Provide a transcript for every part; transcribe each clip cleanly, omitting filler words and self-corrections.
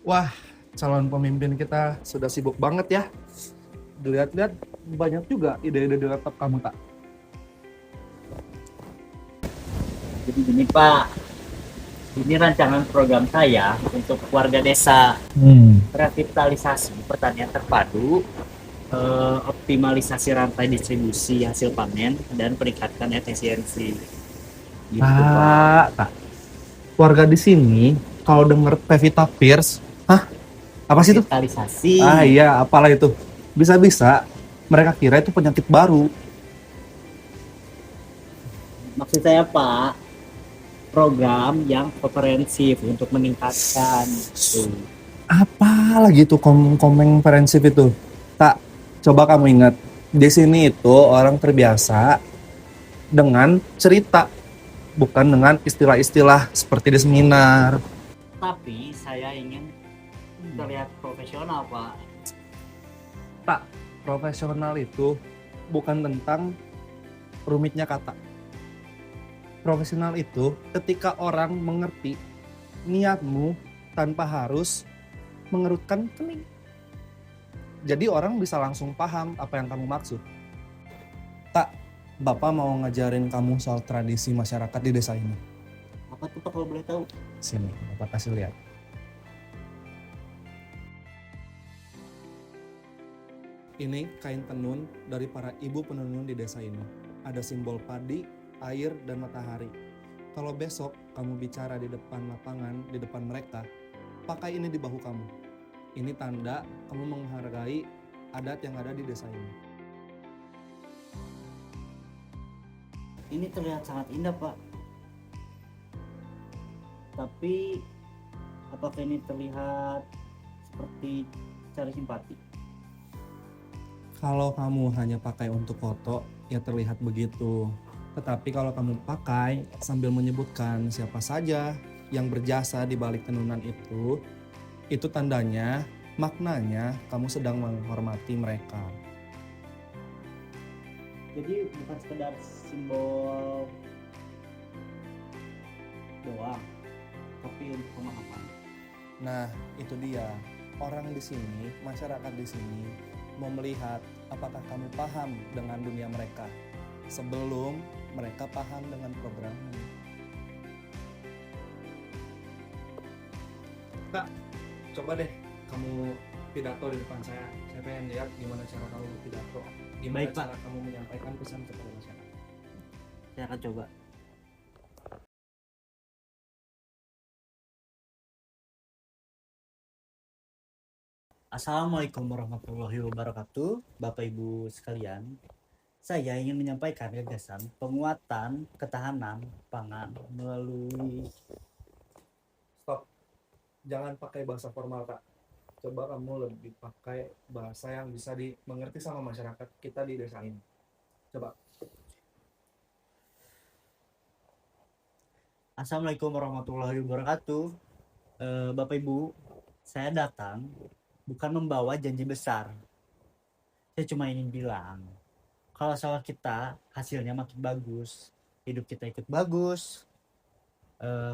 Wah, calon pemimpin kita sudah sibuk banget ya. Dilihat-lihat banyak juga ide-ide di laptop kamu, tak? Jadi gini Pak, ini rancangan program saya untuk warga desa revitalisasi pertanian terpadu, optimalisasi rantai distribusi hasil panen dan peningkatan efisiensi. Gitu Pak. Tak. Warga di sini kalau denger Pevita Pierce, hah? Apa sih itu? Revitalisasi. Ah iya, apalah itu. Bisa-bisa mereka kira itu penyakit baru. Maksud saya Pak, program yang komprehensif untuk meningkatkan gitu. Apa lagi itu komprehensif itu? Tak, coba kamu ingat. Di sini itu orang terbiasa dengan cerita, bukan dengan istilah-istilah seperti di seminar. Tapi saya ingin terlihat profesional Pak. Tak, profesional itu bukan tentang rumitnya kata. Profesional itu ketika orang mengerti niatmu tanpa harus mengerutkan kening. Jadi orang bisa langsung paham apa yang kamu maksud. Tak, Bapak mau ngajarin kamu soal tradisi masyarakat di desa ini. Apa tuh Pak kalau boleh tahu? Sini, Bapak kasih lihat. Ini kain tenun dari para ibu penenun di desa ini. Ada simbol padi, air, dan matahari. Kalau besok kamu bicara di depan lapangan, di depan mereka, pakai ini di bahu kamu. Ini tanda kamu menghargai adat yang ada di desa ini. Ini terlihat sangat indah Pak. Tapi apakah ini terlihat seperti cari simpati? Kalau kamu hanya pakai untuk foto, ya terlihat begitu. Tetapi kalau kamu pakai sambil menyebutkan siapa saja yang berjasa di balik tenunan itu tandanya, maknanya kamu sedang menghormati mereka. Jadi bukan sekedar simbol doang, tapi untuk pemahaman. Nah, itu dia. Orang di sini, masyarakat di sini mau melihat apakah kamu paham dengan dunia mereka sebelum mereka paham dengan programmu. Kak, coba deh kamu pidato di depan saya. Saya pengen lihat gimana cara kamu pidato. Gimana Baik, Pak. cara kamu menyampaikan pesan kepada masyarakat. Saya akan coba. Assalamualaikum warahmatullahi wabarakatuh, Bapak Ibu sekalian. Saya ingin menyampaikan gagasan penguatan ketahanan pangan melalui. Stop. Jangan pakai bahasa formal, Kak. Coba kamu lebih pakai bahasa yang bisa dimengerti sama masyarakat kita di desa ini. Coba. Assalamualaikum warahmatullahi wabarakatuh. Bapak Ibu, saya datang bukan membawa janji besar. Saya cuma ingin bilang, kalau sawah kita hasilnya makin bagus, hidup kita ikut bagus.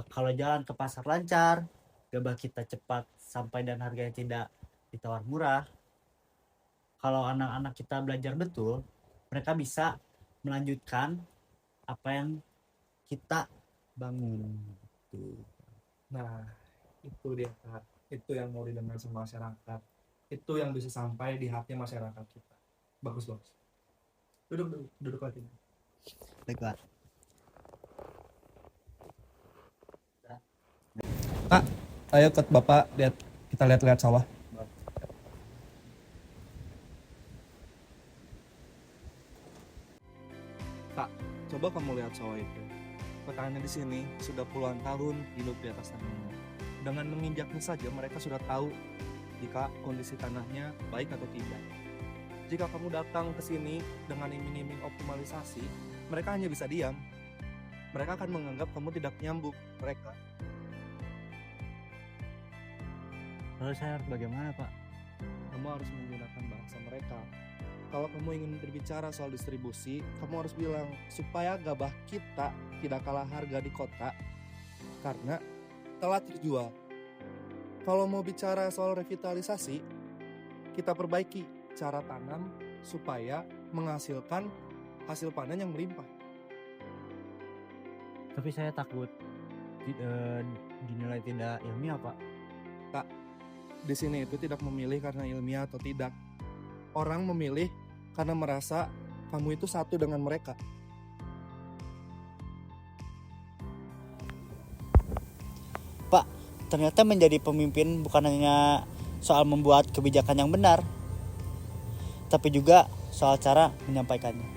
Kalau jalan ke pasar lancar, gabah kita cepat sampai dan harganya tidak ditawar murah. Kalau anak-anak kita belajar betul, mereka bisa melanjutkan apa yang kita bangun. Nah, itu dia, Kak. Itu yang mau didengar sama masyarakat. Itu yang bisa sampai di hati masyarakat kita. Bagus, bagus. Duduk, duduk, duduk lagi. Baiklah. Kak, ayo ke Bapak lihat, kita lihat-lihat sawah. Kak, coba kamu lihat sawah itu. Petani di sini sudah puluhan tahun hidup di atas tanahnya. Dengan menginjaknya saja mereka sudah tahu jika kondisi tanahnya baik atau tidak. Jika kamu datang ke sini dengan iming-iming optimalisasi, mereka hanya bisa diam. Mereka akan menganggap kamu tidak nyambung mereka. Lalu saya harus bagaimana, Pak? Kamu harus menggunakan bahasa mereka. Kalau kamu ingin berbicara soal distribusi, kamu harus bilang supaya gabah kita tidak kalah harga di kota karena telah terjual. Kalau mau bicara soal revitalisasi, kita perbaiki cara tanam supaya menghasilkan hasil panen yang melimpah. Tapi saya takut dinilai tidak ilmiah, Pak. Di sini itu tidak memilih karena ilmiah atau tidak. Orang memilih karena merasa kamu itu satu dengan mereka. Pak, ternyata menjadi pemimpin bukan hanya soal membuat kebijakan yang benar, tapi juga soal cara menyampaikannya.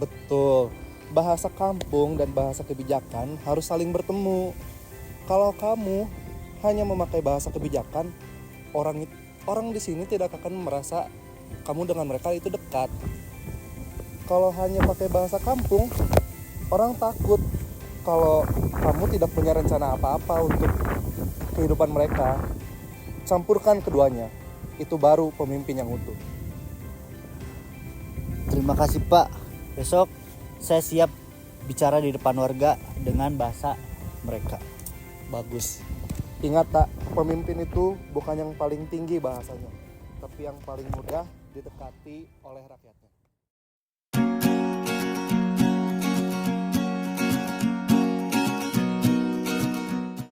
Betul. Bahasa kampung dan bahasa kebijakan harus saling bertemu. Kalau kamu hanya memakai bahasa kebijakan, orang di sini tidak akan merasa kamu dengan mereka itu dekat. Kalau hanya pakai bahasa kampung, orang takut kalau kamu tidak punya rencana apa-apa untuk kehidupan mereka. Campurkan keduanya, itu baru pemimpin yang utuh. Terima kasih, Pak. Besok saya siap bicara di depan warga dengan bahasa mereka. Bagus. Ingat tak, pemimpin itu bukan yang paling tinggi bahasanya, tapi yang paling mudah didekati oleh rakyatnya.